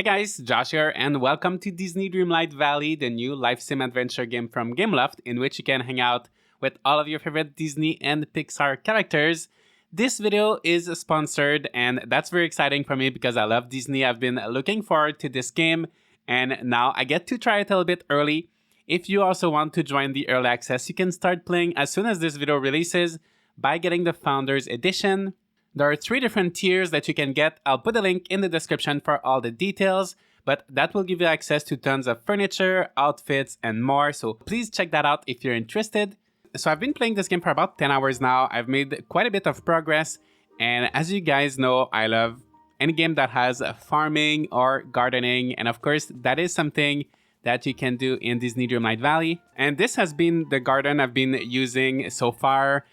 Hey guys, Josh here, and welcome to Disney Dreamlight Valley, the new life sim adventure game from Gameloft, in which you can hang out with all of your favorite Disney and Pixar characters. This video is sponsored, and that's very exciting for me because I love Disney. I've been looking forward to this game, and now I get to try it a little bit early. If you also want to join the early access, you can start playing as soon as this video releases by getting the Founders Edition. There are 3 different tiers that you can get. I'll put a link in the description for all the details, but that will give you access to tons of furniture, outfits, and more, so please check that out if you're interested. So I've been playing this game for about 10 hours now. I've made quite a bit of progress, and as you guys know, I love any game that has farming or gardening, and of course, that is something that you can do in Disney Dreamlight Valley. And this has been the garden I've been using so far.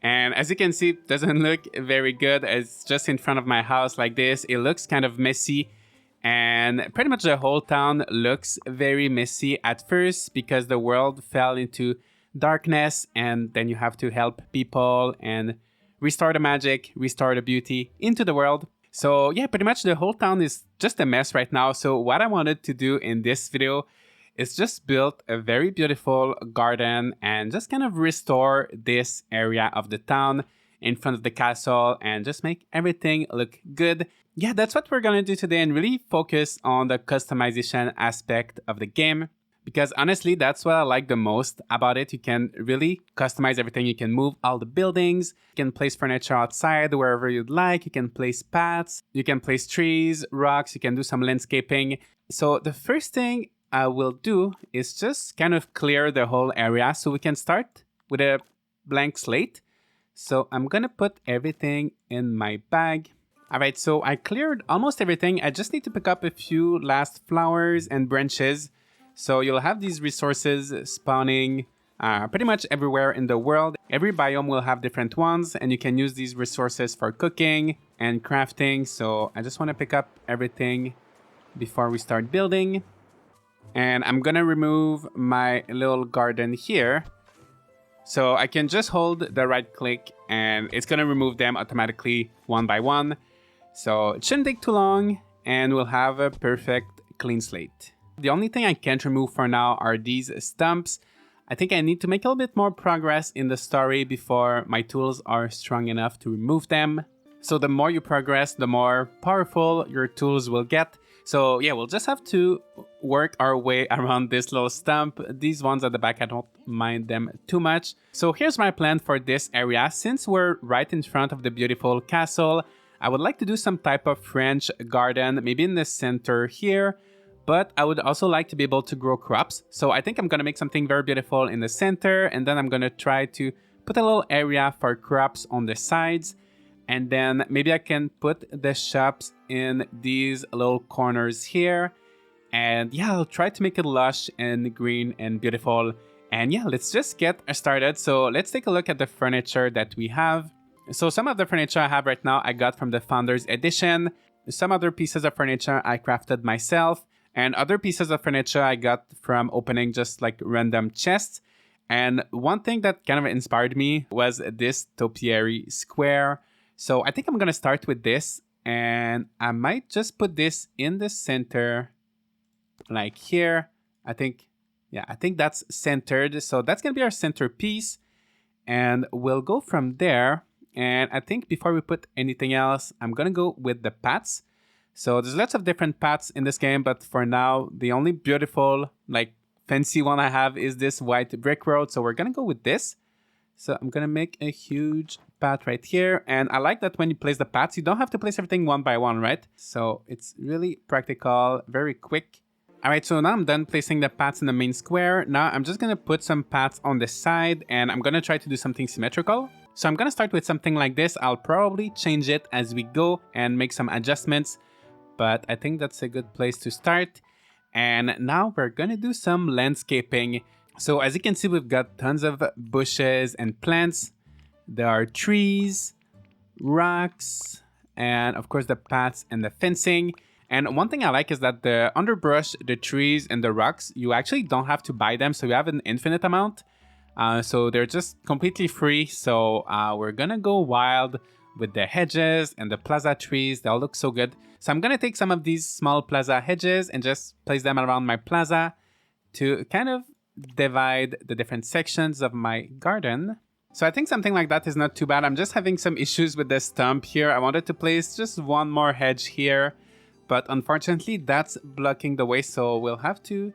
And as you can see, it doesn't look very good. It's just in front of my house like this. It looks kind of messy. And pretty much the whole town looks very messy at first because the world fell into darkness. And then you have to help people and restore the magic, restore the beauty into the world. So yeah, pretty much the whole town is just a mess right now. So what I wanted to do in this video is just build a very beautiful garden and just kind of restore this area of the town in front of the castle and just make everything look good. Yeah, that's what we're gonna do today and really focus on the customization aspect of the game. Because honestly, that's what I like the most about it. You can really customize everything. You can move all the buildings. You can place furniture outside wherever you'd like. You can place paths. You can place trees, rocks. You can do some landscaping. So the first thing I will do is just kind of clear the whole area so we can start with a blank slate. So I'm gonna put everything in my bag. All right, so I cleared almost everything. I just need to pick up a few last flowers and branches. So you'll have these resources spawning pretty much everywhere in the world. Every biome will have different ones, and you can use these resources for cooking and crafting. So I just want to pick up everything before we start building. And I'm gonna remove my little garden here. So I can just hold the right click and it's gonna remove them automatically one by one. So it shouldn't take too long and we'll have a perfect clean slate. The only thing I can't remove for now are these stumps. I think I need to make a little bit more progress in the story before my tools are strong enough to remove them. So the more you progress, the more powerful your tools will get. So yeah, we'll just have to work our way around this little stump. These ones at the back, I don't mind them too much. So here's my plan for this area. Since we're right in front of the beautiful castle, I would like to do some type of French garden, maybe in the center here. But I would also like to be able to grow crops. So I think I'm gonna make something very beautiful in the center, and then I'm gonna try to put a little area for crops on the sides. And then maybe I can put the shops in these little corners here. And yeah, I'll try to make it lush and green and beautiful. And yeah, let's just get started. So let's take a look at the furniture that we have. So some of the furniture I have right now, I got from the Founders Edition. Some other pieces of furniture I crafted myself. And other pieces of furniture I got from opening just like random chests. And one thing that kind of inspired me was this topiary square. So I think I'm gonna start with this, and I might just put this in the center, like here. I think that's centered. So that's gonna be our centerpiece, and we'll go from there. And I think before we put anything else, I'm gonna go with the paths. So there's lots of different paths in this game, but for now, the only beautiful, like fancy one I have is this white brick road. So we're gonna go with this. So I'm gonna make a huge path right here. And I like that when you place the paths, you don't have to place everything one by one, right? So it's really practical, very quick. All right, so now I'm done placing the paths in the main square. Now I'm just gonna put some paths on the side and I'm gonna try to do something symmetrical. So I'm gonna start with something like this. I'll probably change it as we go and make some adjustments, but I think that's a good place to start. And now we're gonna do some landscaping. So as you can see, we've got tons of bushes and plants. There are trees, rocks, and of course the paths and the fencing. And one thing I like is that the underbrush, the trees, and the rocks, you actually don't have to buy them. So you have an infinite amount. So they're just completely free. So we're gonna go wild with the hedges and the plaza trees. They all look so good. So I'm gonna take some of these small plaza hedges and just place them around my plaza to kind of divide the different sections of my garden. So I think something like that is not too bad. I'm just having some issues with the stump here. I wanted to place just one more hedge here, but unfortunately that's blocking the way, so we'll have to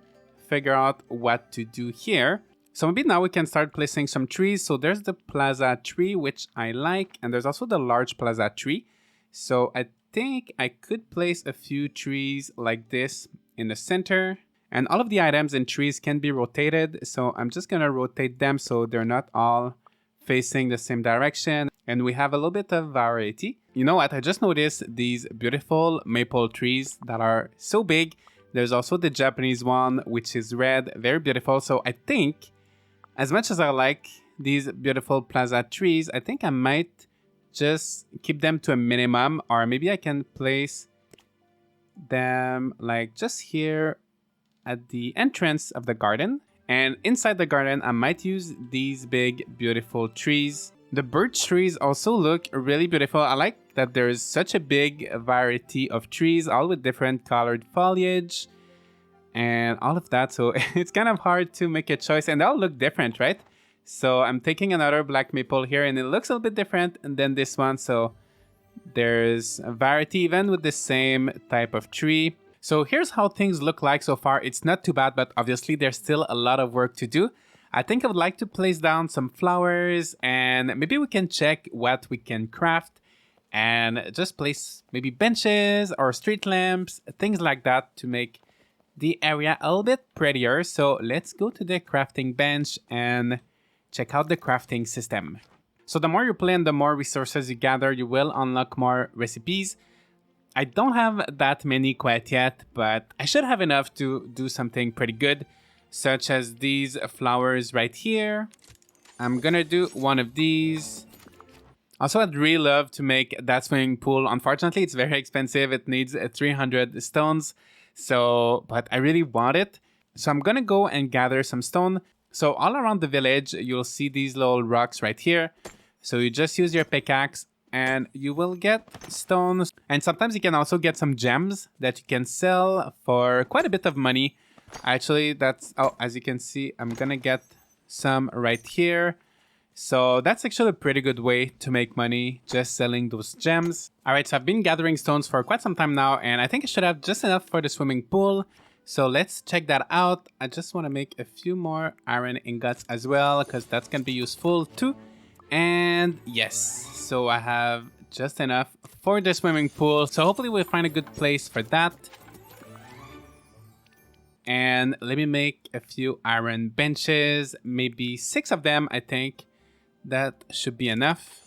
figure out what to do here. So maybe now we can start placing some trees. So there's the plaza tree, which I like, and there's also the large plaza tree. So I think I could place a few trees like this in the center, and all of the items and trees can be rotated. So I'm just gonna rotate them so they're not all facing the same direction, and we have a little bit of variety. You know what? I just noticed these beautiful maple trees that are so big. There's also the Japanese one, which is red, very beautiful. So I think, as much as I like these beautiful plaza trees, I think I might just keep them to a minimum, or maybe I can place them like just here at the entrance of the garden. And inside the garden, I might use these big, beautiful trees. The birch trees also look really beautiful. I like that there is such a big variety of trees, all with different colored foliage and all of that. So it's kind of hard to make a choice, and they all look different, right? So I'm taking another black maple here, and it looks a little bit different than this one. So there's a variety even with the same type of tree. So here's how things look like so far. It's not too bad, but obviously there's still a lot of work to do. I think I would like to place down some flowers, and maybe we can check what we can craft and just place maybe benches or street lamps, things like that to make the area a little bit prettier. So let's go to the crafting bench and check out the crafting system. So the more you play and the more resources you gather, you will unlock more recipes. I don't have that many quite yet, but I should have enough to do something pretty good, such as these flowers right here. I'm gonna do one of these. Also, I'd really love to make that swimming pool. Unfortunately, it's very expensive. It needs 300 stones. So, but I really want it. So I'm gonna go and gather some stone. So all around the village, you'll see these little rocks right here. So you just use your pickaxe and you will get stones. And sometimes you can also get some gems that you can sell for quite a bit of money. Actually, that's, oh, as you can see, I'm gonna get some right here. So that's actually a pretty good way to make money, just selling those gems. All right, so I've been gathering stones for quite some time now, and I think I should have just enough for the swimming pool. So let's check that out. I just want to make a few more iron ingots as well, because that's going to be useful too. And yes, so I have just enough for the swimming pool. So hopefully we'll find a good place for that. And let me make a few iron benches, maybe 6 of them, I think. That should be enough.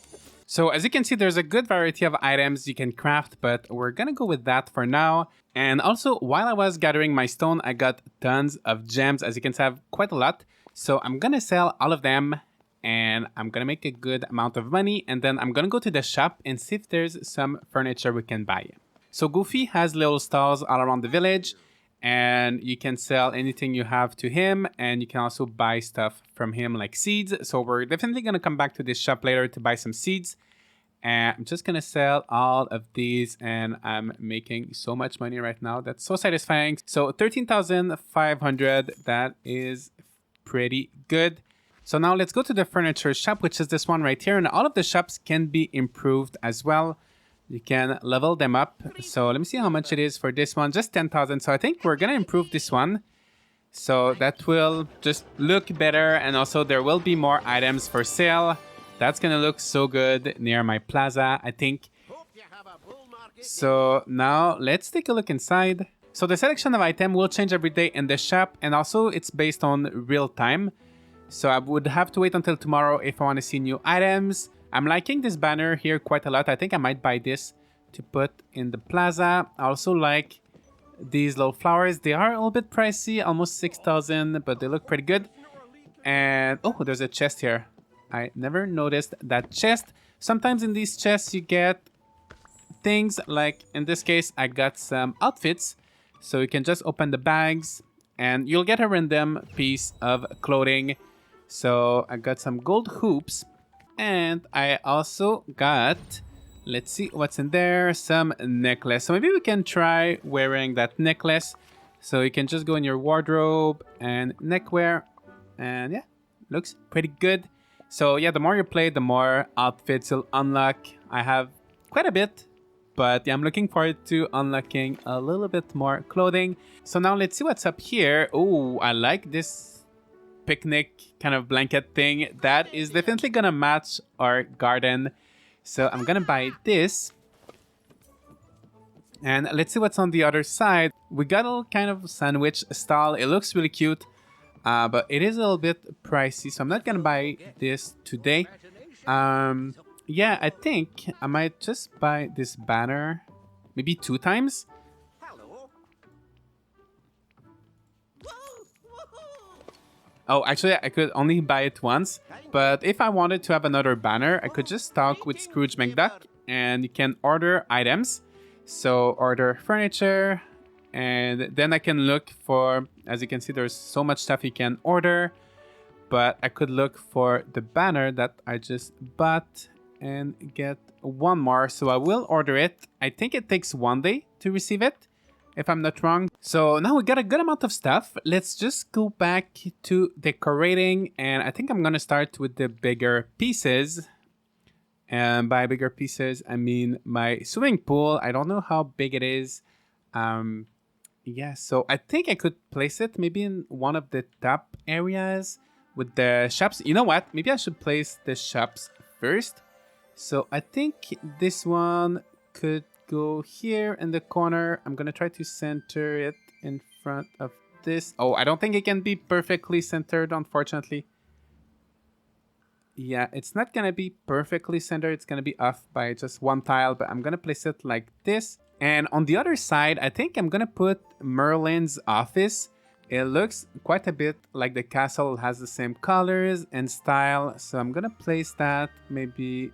So as you can see, there's a good variety of items you can craft, but we're gonna go with that for now. And also, while I was gathering my stone, I got tons of gems. As you can see, I have quite a lot. So I'm gonna sell all of them, and I'm gonna make a good amount of money. And then I'm gonna go to the shop and see if there's some furniture we can buy. So Goofy has little stalls all around the village, and you can sell anything you have to him, and you can also buy stuff from him like seeds. So we're definitely gonna come back to this shop later to buy some seeds. And I'm just gonna sell all of these, and I'm making so much money right now. That's so satisfying. So 13,500, that is pretty good. So now let's go to the furniture shop, which is this one right here. And all of the shops can be improved as well. You can level them up. So let me see how much it is for this one. Just 10,000. So I think we're gonna improve this one. So that will just look better, and also there will be more items for sale. That's gonna look so good near my plaza, I think. So now let's take a look inside. So the selection of item will change every day in the shop, and also it's based on real time. So I would have to wait until tomorrow if I want to see new items. I'm liking this banner here quite a lot. I think I might buy this to put in the plaza. I also like these little flowers. They are a little bit pricey, almost 6,000, but they look pretty good. And oh, there's a chest here. I never noticed that chest. Sometimes in these chests you get things like, in this case, I got some outfits. So you can just open the bags and you'll get a random piece of clothing. So I got some gold hoops, and I also got Let's see what's in there. Some necklace. So maybe we can try wearing that necklace. So you can just go in your wardrobe and neckwear. And yeah, looks pretty good. So yeah, the more you play, the more outfits you'll unlock. I have quite a bit. But yeah, I'm looking forward to unlocking a little bit more clothing. So now let's see what's up here. Oh, I like this picnic kind of blanket thing. That is definitely gonna match our garden. So I'm gonna buy this. And let's see what's on the other side. We got a kind of sandwich style. It looks really cute, but it is a little bit pricey. So I'm not gonna buy this today. Yeah, I think I might just buy this banner maybe 2 times. Oh, actually, I could only buy it once. But if I wanted to have another banner, I could just talk with Scrooge McDuck and you can order items. So order furniture and then I can look for, as you can see, there's so much stuff you can order. But I could look for the banner that I just bought and get one more. So I will order it. I think it takes 1 day to receive it, if I'm not wrong. So now we got a good amount of stuff. Let's just go back to decorating. And I think I'm going to start with the bigger pieces. And by bigger pieces, I mean my swimming pool. I don't know how big it is. Yeah, so I think I could place it maybe in one of the top areas with the shops. You know what? Maybe I should place the shops first. So I think this one could go here in the corner. I'm gonna try to center it in front of this. Oh, I don't think it can be perfectly centered, unfortunately. Yeah, it's not gonna be perfectly centered. It's gonna be off by just one tile, but I'm gonna place it like this. And on the other side, I think I'm gonna put Merlin's office. It looks quite a bit like the castle. It has the same colors and style. So I'm gonna place that maybe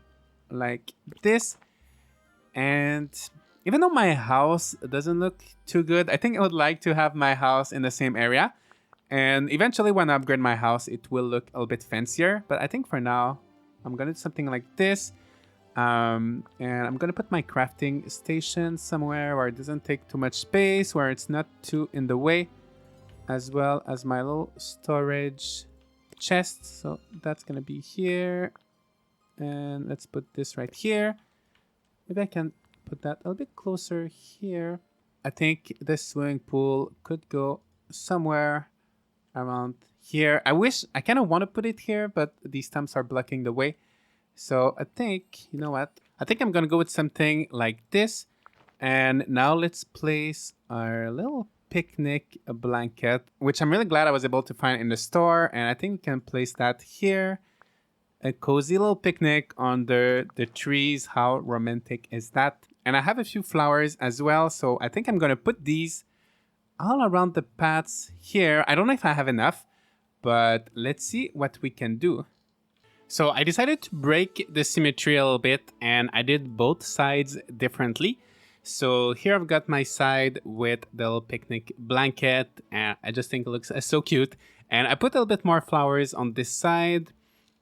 like this. And even though my house doesn't look too good, I think I would like to have my house in the same area. And eventually when I upgrade my house, it will look a little bit fancier. But I think for now, I'm gonna do something like this. And I'm gonna put my crafting station somewhere where it doesn't take too much space, where it's not too in the way, as well as my little storage chest. So that's gonna be here. And let's put this right here. Maybe I can put that a little bit closer here. I think this swimming pool could go somewhere around here. I kind of want to put it here, but these stumps are blocking the way. So I think, you know what? I think I'm going to go with something like this. And now let's place our little picnic blanket, which I'm really glad I was able to find in the store. And I think we can place that here. A cozy little picnic under the trees. How romantic is that? And I have a few flowers as well. So I think I'm going to put these all around the paths here. I don't know if I have enough, but let's see what we can do. So I decided to break the symmetry a little bit and I did both sides differently. So here I've got my side with the little picnic blanket and I just think it looks so cute. And I put a little bit more flowers on this side.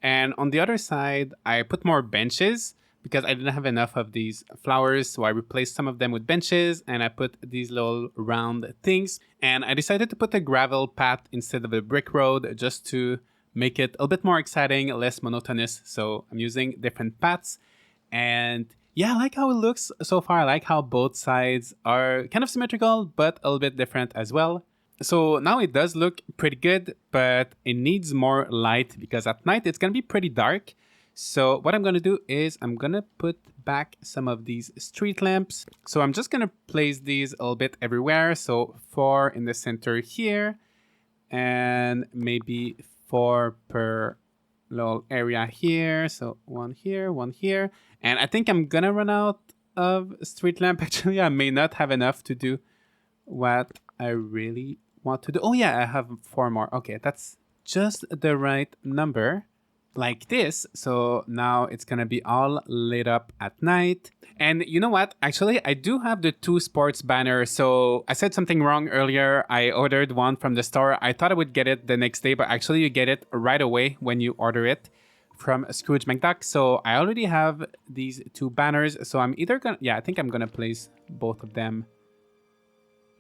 And on the other side, I put more benches because I didn't have enough of these flowers. So I replaced some of them with benches and I put these little round things. And I decided to put a gravel path instead of a brick road just to make it a little bit more exciting, less monotonous. So I'm using different paths. And yeah, I like how it looks so far. I like how both sides are kind of symmetrical, but a little bit different as well. So now it does look pretty good, but it needs more light because at night it's going to be pretty dark. So what I'm going to do is I'm going to put back some of these street lamps. So I'm just going to place these a little bit everywhere. So 4 in the center here and maybe 4 per little area here. So 1 here, 1 here. And I think I'm going to run out of street lamp. Actually, I may not have enough to do what I really want to do. Oh yeah, I have 4 more. Okay, that's just the right number, like this. So now it's gonna be all lit up at night. And you know what? Actually, I do have the 2 sports banners. So I said something wrong earlier. I ordered one from the store. I thought I would get it the next day, but actually you get it right away when you order it from Scrooge McDuck. So I already have these two banners. So I'm either gonna, yeah, I think I'm gonna place both of them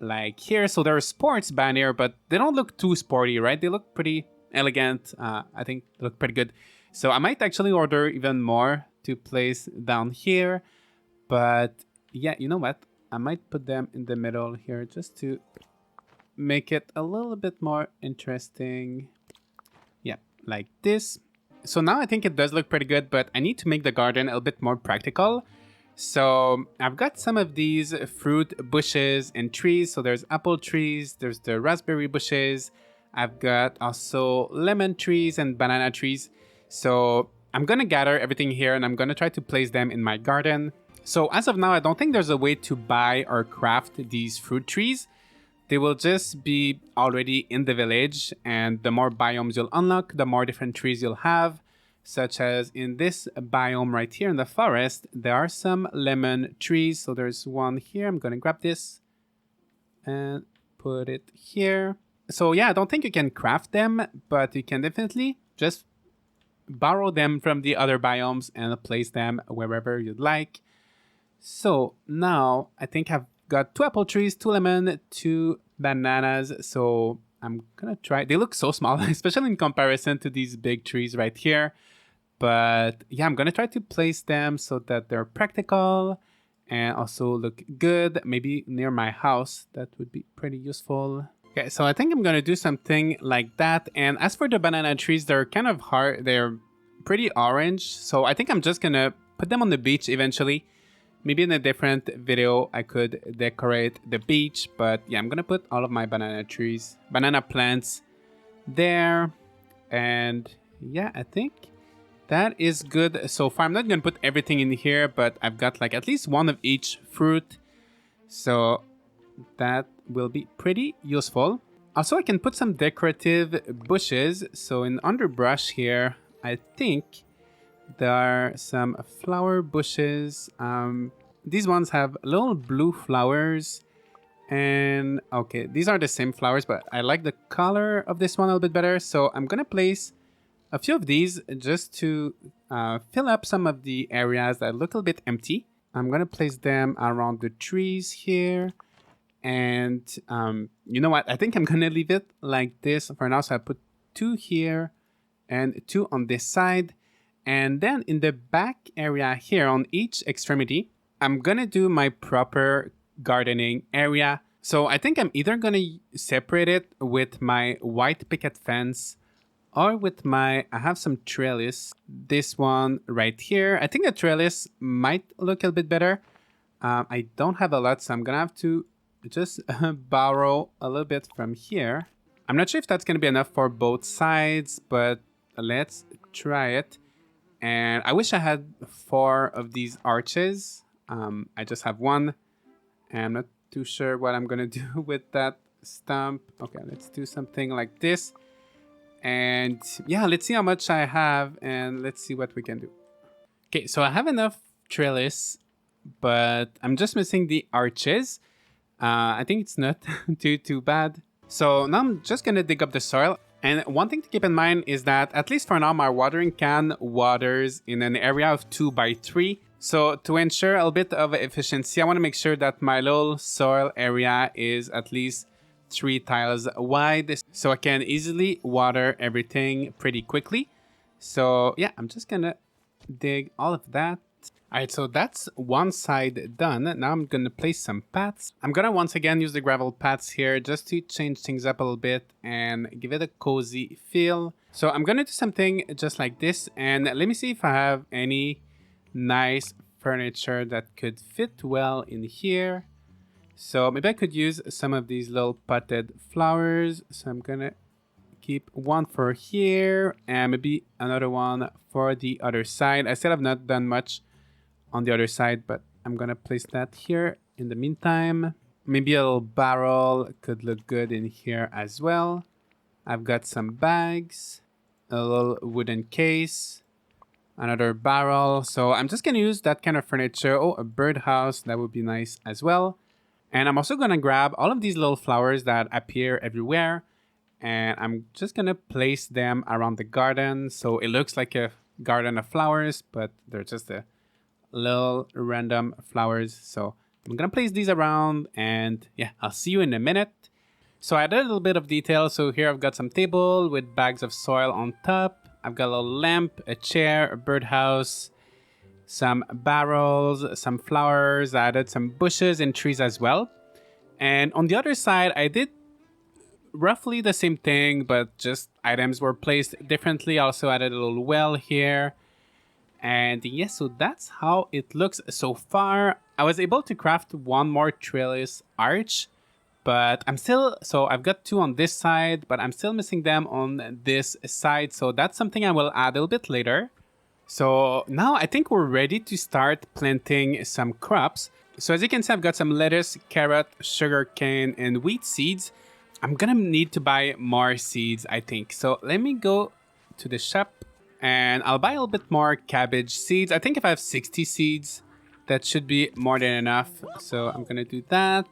like here. So they're a sports banner, but they don't look too sporty, right? They look pretty elegant. I think they look pretty good. So I might actually order even more to place down here. But yeah, you know what? I might put them in the middle here just to make it a little bit more interesting. Yeah, like this. So now I think it does look pretty good, but I need to make the garden a little bit more practical. So I've got some of these fruit bushes and trees. So there's apple trees, there's the raspberry bushes. I've got also lemon trees and banana trees. So I'm gonna gather everything here and I'm gonna try to place them in my garden. So as of now, I don't think there's a way to buy or craft these fruit trees. They will just be already in the village, and the more biomes you'll unlock, the more different trees you'll have, such as in this biome right here in the forest, there are some lemon trees. So there's one here. I'm gonna grab this and put it here. So yeah, I don't think you can craft them, but you can definitely just borrow them from the other biomes and place them wherever you'd like. So now I think I've got 2 apple trees, 2 lemon, 2 bananas. So I'm gonna try. They look so small, especially in comparison to these big trees right here. But yeah, I'm gonna try to place them so that they're practical and also look good. Maybe near my house, that would be pretty useful. Okay, so I think I'm gonna do something like that. And as for the banana trees, they're kind of hard. They're pretty orange. So I think I'm just gonna put them on the beach eventually. Maybe in a different video, I could decorate the beach. But yeah, I'm gonna put all of my banana plants there. And yeah, I think that is good so far. I'm not gonna put everything in here, but I've got like at least one of each fruit. So that will be pretty useful. Also, I can put some decorative bushes. So in underbrush here, I think there are some flower bushes. These ones have little blue flowers. And okay, these are the same flowers, but I like the color of this one a little bit better. So I'm gonna place a few of these just to fill up some of the areas that look a little bit empty. I'm gonna place them around the trees here. And you know what? I think I'm gonna leave it like this for now. So I put 2 here and 2 on this side. And then in the back area here on each extremity, I'm gonna do my proper gardening area. So I think I'm either gonna separate it with my white picket fence or with my, I have some trellis, this one right here. I think the trellis might look a little bit better. I don't have a lot, so I'm gonna have to just borrow a little bit from here. I'm not sure if that's gonna be enough for both sides, but let's try it. And I wish I had 4 of these arches. I just have 1. And I'm not too sure what I'm gonna do with that stump. Okay, let's do something like this. And yeah, let's see how much I have and let's see what we can do. Okay, so I have enough trellis, but I'm just missing the arches. I think it's not too bad. So now I'm just gonna dig up the soil. And one thing to keep in mind is that at least for now, my watering can waters in an area of 2 by 3. So to ensure a little bit of efficiency, I want to make sure that my little soil area is at least 3 tiles wide, so I can easily water everything pretty quickly. So yeah, I'm just gonna dig all of that. All right, so that's one side done. Now I'm gonna place some paths. I'm gonna once again use the gravel paths here just to change things up a little bit and give it a cozy feel. So I'm gonna do something just like this, and let me see if I have any nice furniture that could fit well in here. So maybe I could use some of these little potted flowers. So I'm gonna keep one for here and maybe another one for the other side. I still have not done much on the other side, but I'm gonna place that here in the meantime. Maybe a little barrel could look good in here as well. I've got some bags, a little wooden case, another barrel. So I'm just gonna use that kind of furniture. Oh, a birdhouse, that would be nice as well. And I'm also gonna grab all of these little flowers that appear everywhere, and I'm just gonna place them around the garden so it looks like a garden of flowers, but they're just a little random flowers. So I'm gonna place these around, and yeah, I'll see you in a minute. So I added a little bit of detail. So here I've got some table with bags of soil on top. I've got a little lamp, a chair, a birdhouse, some barrels, some flowers. I added some bushes and trees as well. And on the other side, I did roughly the same thing, but just items were placed differently. I also added a little well here. And yes, so that's how it looks so far. I was able to craft one more trellis arch, but so I've got two on this side, but I'm still missing them on this side. So that's something I will add a little bit later. So now I think we're ready to start planting some crops. So as you can see, I've got some lettuce, carrot, sugarcane, and wheat seeds. I'm gonna need to buy more seeds, I think. So let me go to the shop and I'll buy a little bit more cabbage seeds. I think if I have 60 seeds, that should be more than enough. So I'm gonna do that.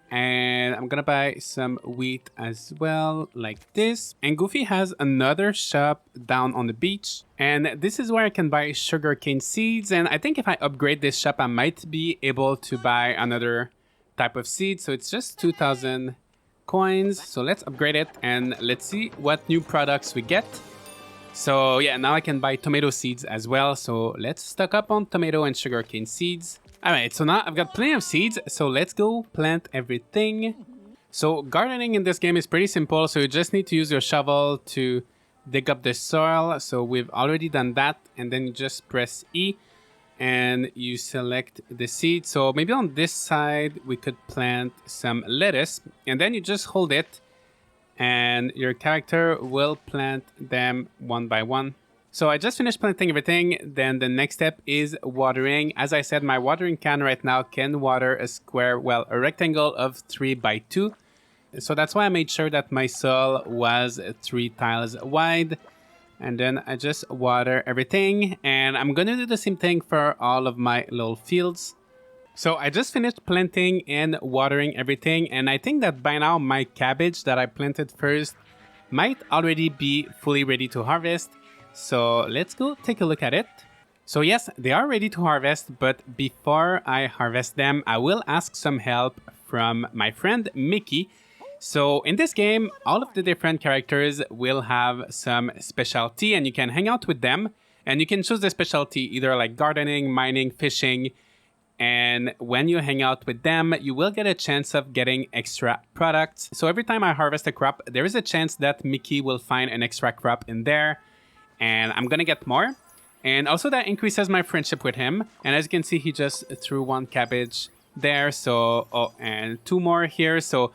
And I'm gonna buy some wheat as well, like this. And Goofy has another shop down on the beach. And this is where I can buy sugarcane seeds. And I think if I upgrade this shop, I might be able to buy another type of seed. So it's just 2,000 coins. So let's upgrade it and let's see what new products we get. So yeah, now I can buy tomato seeds as well. So let's stock up on tomato and sugarcane seeds. Alright, so now I've got plenty of seeds, so let's go plant everything. So gardening in this game is pretty simple, so you just need to use your shovel to dig up the soil. So we've already done that, and then you just press E and you select the seed. So maybe on this side we could plant some lettuce, and then you just hold it and your character will plant them one by one. So I just finished planting everything. Then the next step is watering. As I said, my watering can right now can water a square, well, a rectangle of 3 by 2. So that's why I made sure that my soil was 3 tiles wide. And then I just water everything. And I'm going to do the same thing for all of my little fields. So I just finished planting and watering everything. And I think that by now my cabbage that I planted first might already be fully ready to harvest. So let's go take a look at it. So yes, they are ready to harvest, but before I harvest them, I will ask some help from my friend Mickey. So in this game, all of the different characters will have some specialty and you can hang out with them. And you can choose the specialty either like gardening, mining, fishing. And when you hang out with them, you will get a chance of getting extra products. So every time I harvest a crop, there is a chance that Mickey will find an extra crop in there. And I'm gonna get more. And also that increases my friendship with him. And as you can see, he just threw 1 cabbage there. So, oh, and 2 more here. So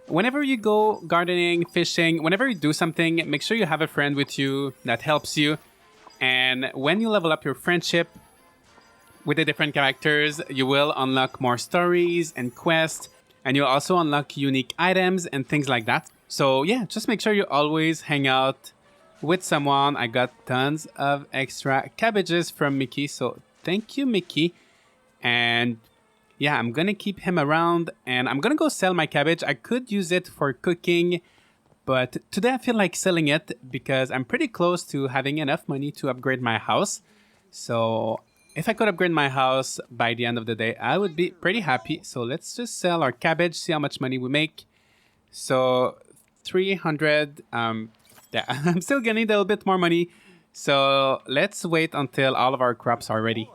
whenever you go gardening, fishing, whenever you do something, make sure you have a friend with you that helps you. And when you level up your friendship with the different characters, you will unlock more stories and quests. And you'll also unlock unique items and things like that. So yeah, just make sure you always hang out with someone. I got tons of extra cabbages from Mickey, so thank you, Mickey. And yeah, I'm gonna keep him around and I'm gonna go sell my cabbage. I could use it for cooking, but today I feel like selling it because I'm pretty close to having enough money to upgrade my house. So if I could upgrade my house by the end of the day, I would be pretty happy. So let's just sell our cabbage, see how much money we make. So 300, yeah, I'm still gonna need a little bit more money. So let's wait until all of our crops are ready,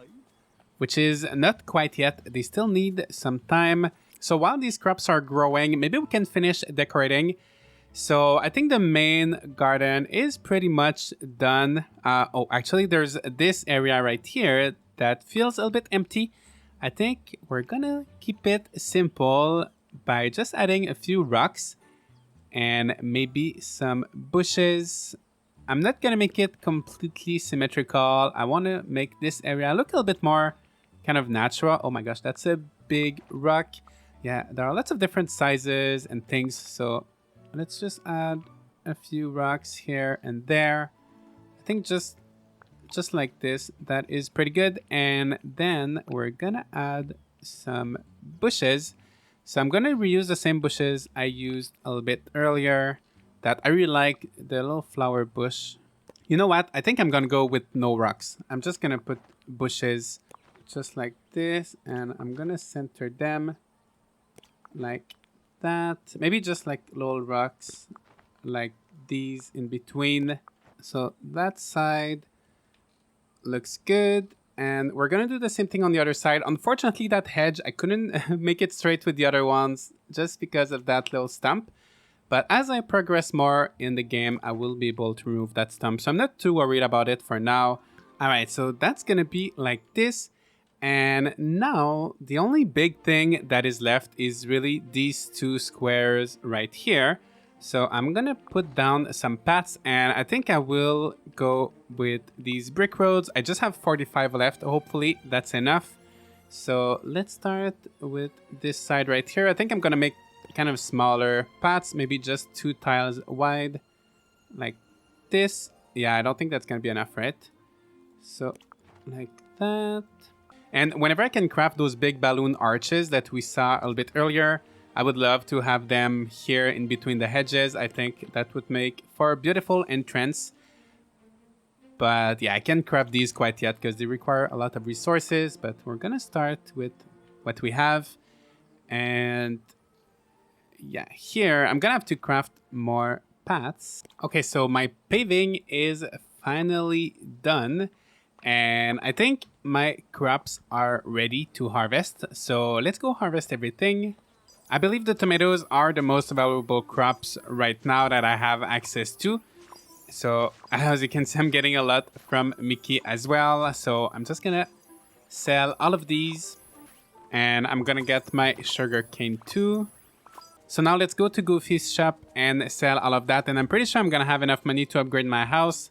which is not quite yet. They still need some time. So while these crops are growing, maybe we can finish decorating. So I think the main garden is pretty much done. Oh, actually there's this area right here that feels a little bit empty. I think we're gonna keep it simple by just adding a few rocks and maybe some bushes. I'm not gonna make it completely symmetrical. I want to make this area look a little bit more kind of natural. Oh my gosh, that's a big rock. Yeah, there are lots of different sizes and things. So let's just add a few rocks here and there. I think just like this, that is pretty good. And then we're gonna add some bushes. So I'm gonna reuse the same bushes I used a little bit earlier that I really like, the little flower bush. You know what? I think I'm gonna go with no rocks. I'm just gonna put bushes just like this, and I'm gonna center them like that. Maybe just like little rocks like these in between. So that side looks good. And we're gonna do the same thing on the other side. Unfortunately, that hedge, I couldn't make it straight with the other ones just because of that little stump. But as I progress more in the game, I will be able to remove that stump. So I'm not too worried about it for now. All right, so that's gonna be like this. And now the only big thing that is left is really these two squares right here. So I'm gonna put down some paths, and I think I will go with these brick roads. I just have 45 left. Hopefully that's enough. So let's start with this side right here. I think I'm gonna make kind of smaller paths, maybe just 2 tiles wide like this. Yeah, I don't think that's gonna be enough, right? So like that. And whenever I can craft those big balloon arches that we saw a little bit earlier, I would love to have them here in between the hedges. I think that would make for a beautiful entrance. But yeah, I can't craft these quite yet because they require a lot of resources. But we're gonna start with what we have. And yeah, here I'm gonna have to craft more paths. Okay, so my paving is finally done. And I think my crops are ready to harvest. So let's go harvest everything. I believe the tomatoes are the most valuable crops right now that I have access to. So as you can see, I'm getting a lot from Mickey as well. So I'm just gonna sell all of these. And I'm gonna get my sugar cane too. So now let's go to Goofy's shop and sell all of that. And I'm pretty sure I'm gonna have enough money to upgrade my house.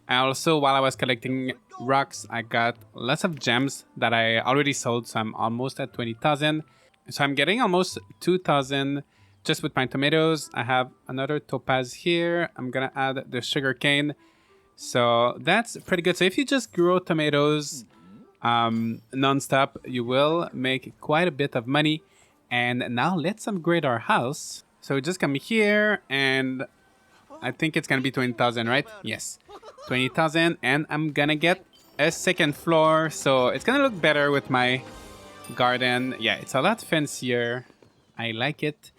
And also, while I was collecting rocks, I got lots of gems that I already sold. So I'm almost at 20,000. So I'm getting almost 2,000 just with my tomatoes. I have another topaz here. I'm gonna add the sugar cane. So that's pretty good. So if you just grow tomatoes non-stop, you will make quite a bit of money. And now let's upgrade our house. So just come here, and I think it's gonna be 20,000, right? Yes, 20,000, and I'm gonna get a second floor. So it's gonna look better with my garden. Yeah, it's a lot fancier. I like it.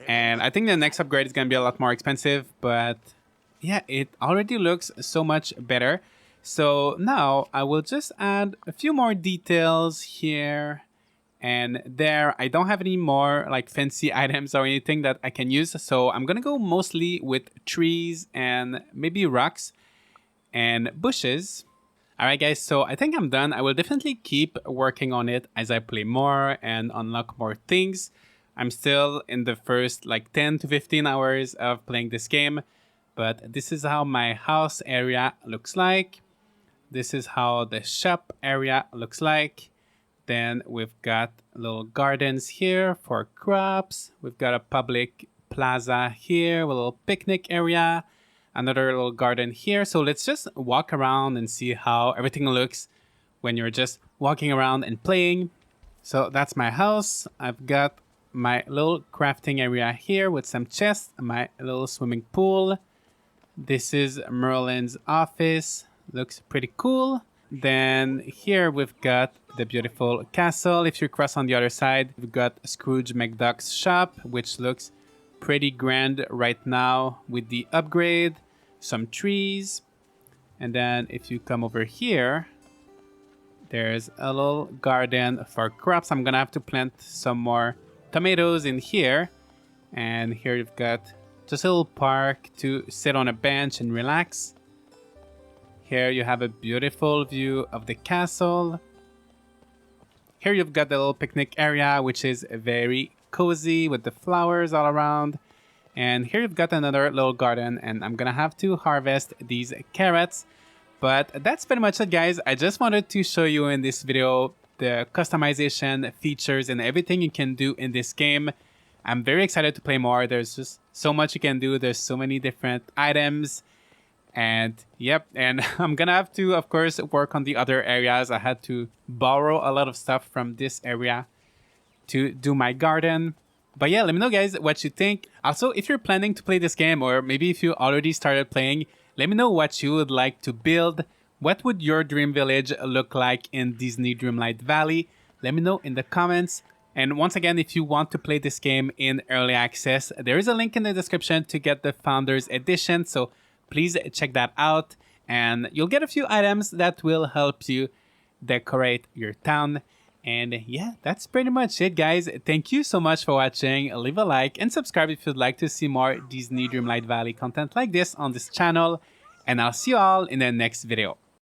And I think the next upgrade is gonna be a lot more expensive, but yeah, it already looks so much better. So now I will just add a few more details here and there. I don't have any more like fancy items or anything that I can use, so I'm gonna go mostly with trees and maybe rocks and bushes. Alright guys, so I think I'm done. I will definitely keep working on it as I play more and unlock more things. I'm still in the first like 10 to 15 hours of playing this game, but this is how my house area looks like. This is how the shop area looks like. Then we've got little gardens here for crops. We've got a public plaza here with a little picnic area. Another little garden here. So let's just walk around and see how everything looks when you're just walking around and playing. So that's my house. I've got my little crafting area here with some chests, my little swimming pool. This is Merlin's office. Looks pretty cool. Then here we've got the beautiful castle. If you cross on the other side, we've got Scrooge McDuck's shop, which looks pretty grand right now with the upgrade. Some trees. And then if you come over here, there's a little garden for crops. I'm gonna have to plant some more tomatoes in here. And here you've got just a little park to sit on a bench and relax. Here you have a beautiful view of the castle. Here you've got the little picnic area, which is very cozy with the flowers all around. And here you've got another little garden, and I'm gonna have to harvest these carrots. But that's pretty much it, guys. I just wanted to show you in this video the customization features and everything you can do in this game. I'm very excited to play more. There's just so much you can do. There's so many different items. And yep, and I'm gonna have to, of course, work on the other areas. I had to borrow a lot of stuff from this area to do my garden. But yeah, let me know, guys, what you think. Also, if you're planning to play this game, or maybe if you already started playing, Let me know what you would like to build. What would your dream village look like in Disney Dreamlight Valley? Let me know in the comments. And once again, if you want to play this game in early access, there is a link in the description to get the Founders Edition. So please check that out. And you'll get a few items that will help you decorate your town. And yeah, that's pretty much it, guys. Thank you so much for watching. Leave a like and subscribe if you'd like to see more Disney Dreamlight Valley content like this on this channel. And I'll see you all in the next video.